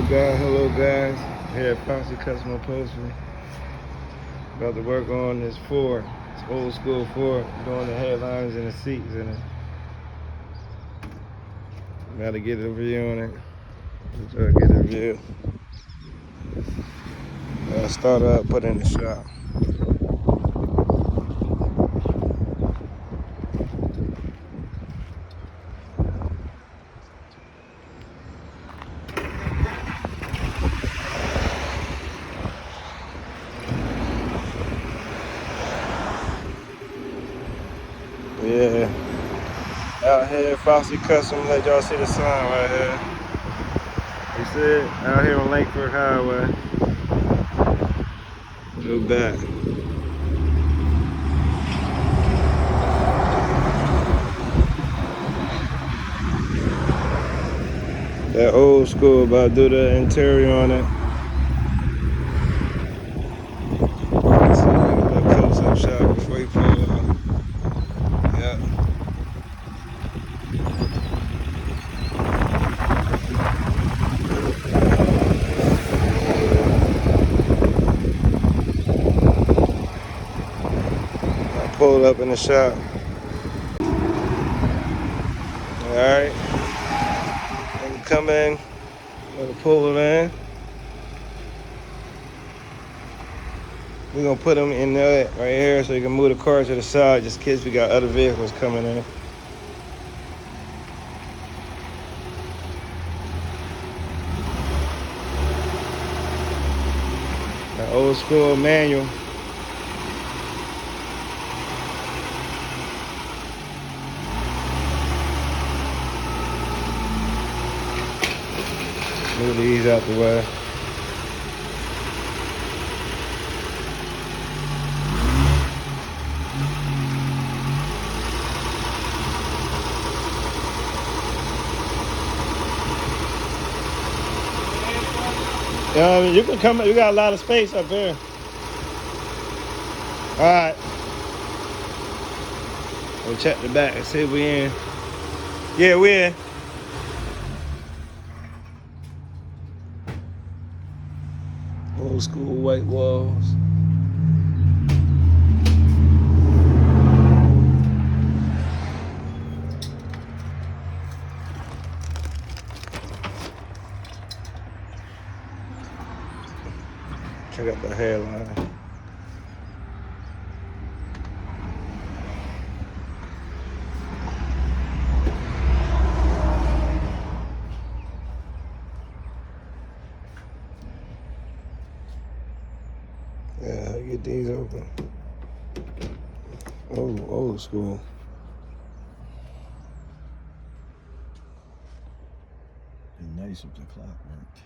Hello guys. Here at Upholstery Custom Upholstery. About to work on this Ford. It's old school Ford. Doing the headliners and the seats in it. Got to get a review on it. Try to get a review. Start up, put it in the shop. Yeah. Out here at Upholstery Custom, let y'all see the sign right here. You see it? Out here on Lakeford Highway. Go back. That old school, about to do the interior on it. So, a close-up shot before you pull it up. Yeah. I pulled up in the shop. Alright. And come in. Gonna pull it in. We're gonna put them in there right here so you can move the car to the side just in case we got other vehicles coming in. An old school manual. Move these out the way. You can come. You got a lot of space up there. All right. We'll check the back and see if we in. Yeah, we in. Old school white walls. Check out the hairline. Yeah, get these open. Oh, old school. Be nice if the clock worked.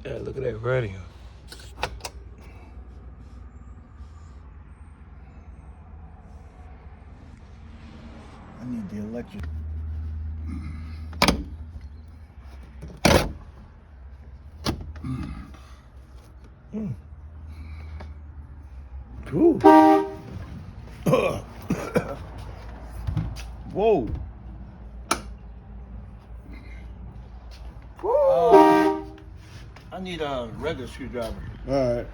Yeah, look at that radio. I need the electric. Ooh. Whoa. I need a regular screwdriver. All right.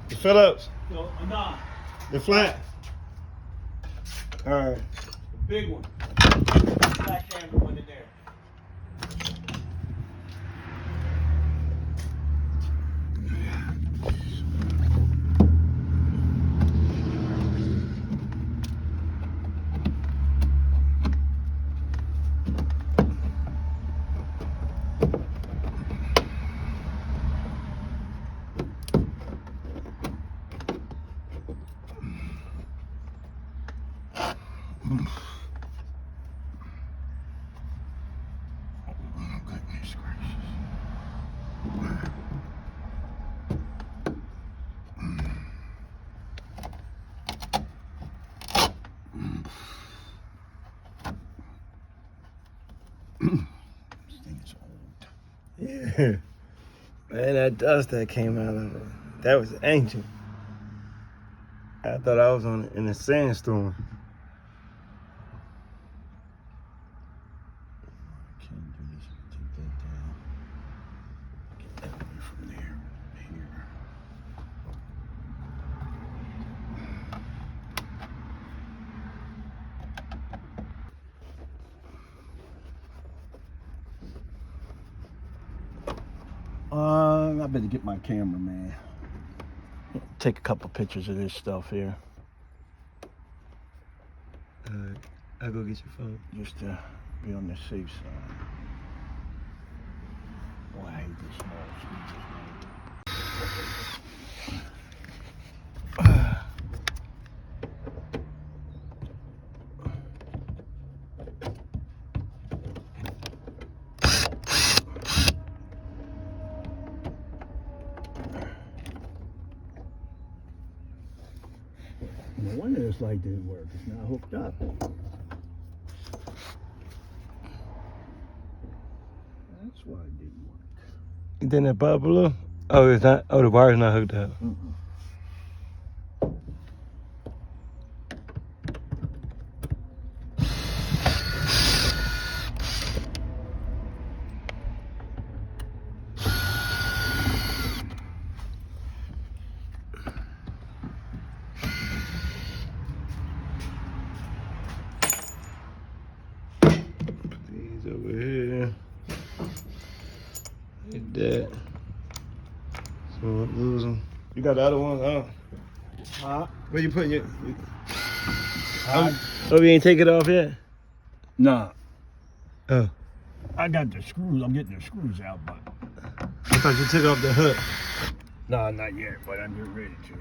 The Phillips. No, nah. The flat. All right. The big one. Black handle one in there. This thing is old. Yeah. Man, that dust that came out of it. That was ancient. I thought I was in a sandstorm. Can't do this. Take that I better get my camera, man. Take a couple pictures of this stuff here. Alright, I'll go get your phone. Just to be on the safe side. Oh, I hate this small speakers, no wonder this light didn't work. It's not hooked up. That's why it didn't work. You think that bulb below? Oh, it's not. Oh, the wire's not hooked up. These over here. Like that. So I'm losing. You got the other ones? Huh? Where you putting it? Oh, you ain't take it off yet? Nah. Oh. I got the screws. I'm getting the screws out, but. I thought you took off the hook. Nah, not yet, but I'm getting ready to.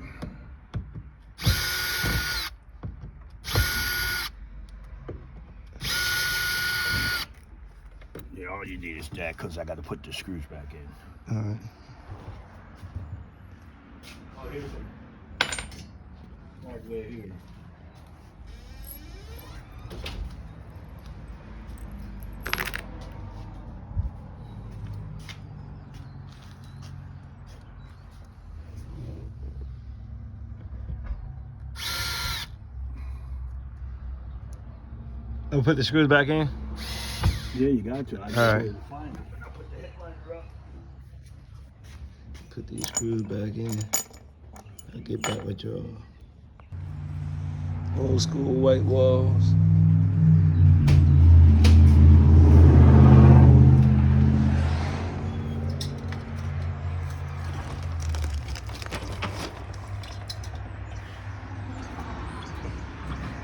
Yeah, all you need is that, because I got to put the screws back in. Alright. Oh, here's a hardware here. Oh, put the screws back in? Yeah, you got to. I All just right. to find it. I'll put the headliner up. Put these screws back in. I'll get back with y'all. Old school white walls.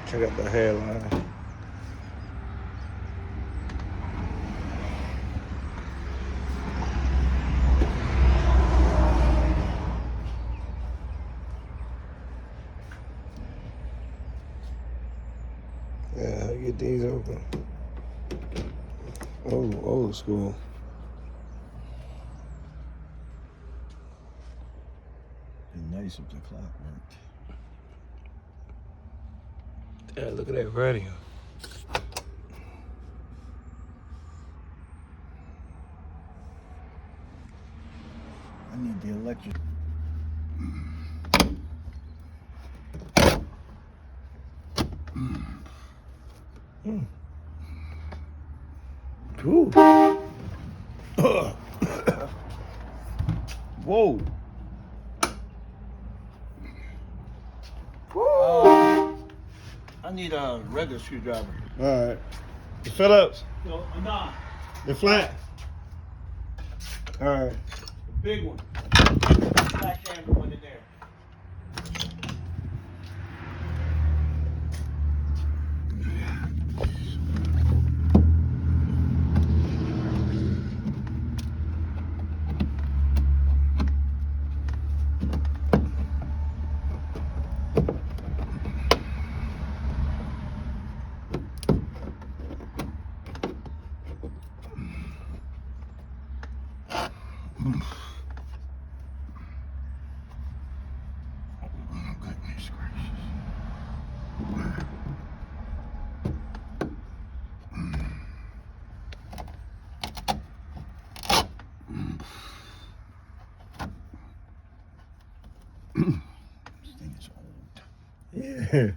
Check out the hairline. Yeah, get these open. Oh, old school. It'd be nice if the clock worked. Yeah, look at that radio. I need the electric. Ooh. Whoa. I need a regular screwdriver. All right. The Phillips. No, nah. The flat. All right. The big one. Black handle one in there. This thing is old. Yeah.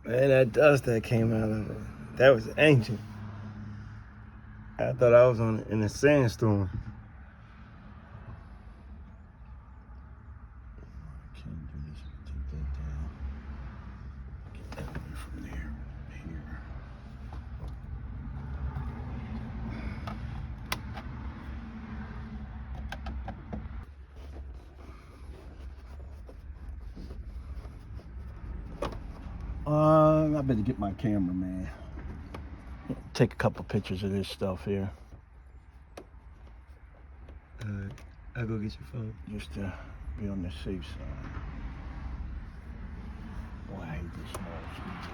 Man, that dust that came out of it. That was ancient. I thought I was in a sandstorm. Can't do this. Take that down. Get that away from there. Here. I better get my camera, man. Take a couple pictures of this stuff here. Alright, I'll go get your phone. Just to be on the safe side. Boy, I hate this small speakers,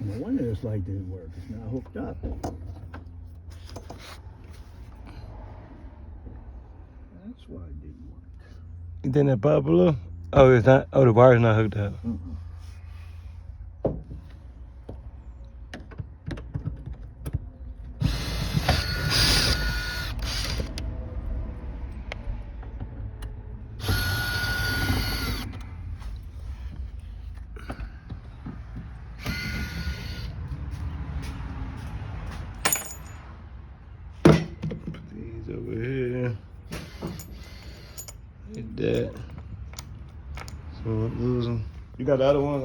no wonder this light didn't work. It's not hooked up. That's why it didn't work. Then that bulb below? Oh, it's not. Oh, the wire's not hooked up. These over here. Like that. So lose them. You got the other ones?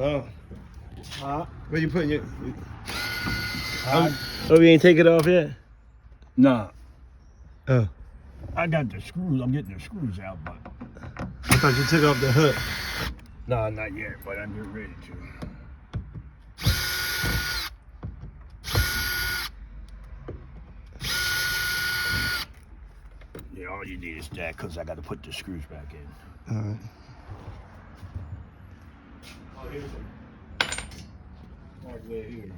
Oh. Where you putting your? Oh, you ain't take it off yet? Nah. Oh. I got the screws. I'm getting the screws out, but. I thought you took off the hook. Nah, not yet, but I'm getting ready to. Yeah, all you need is that, because I got to put the screws back in. Alright. Oh, here's a hardware here.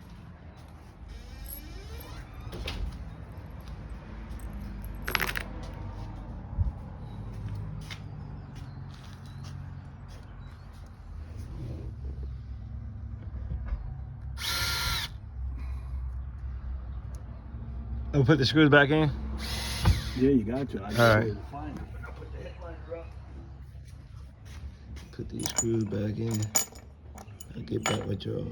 Oh, put the screws back in? Yeah, you got to. I All got right. to find it. When I put the headliner up. Put these screws back in. I'll get back with y'all.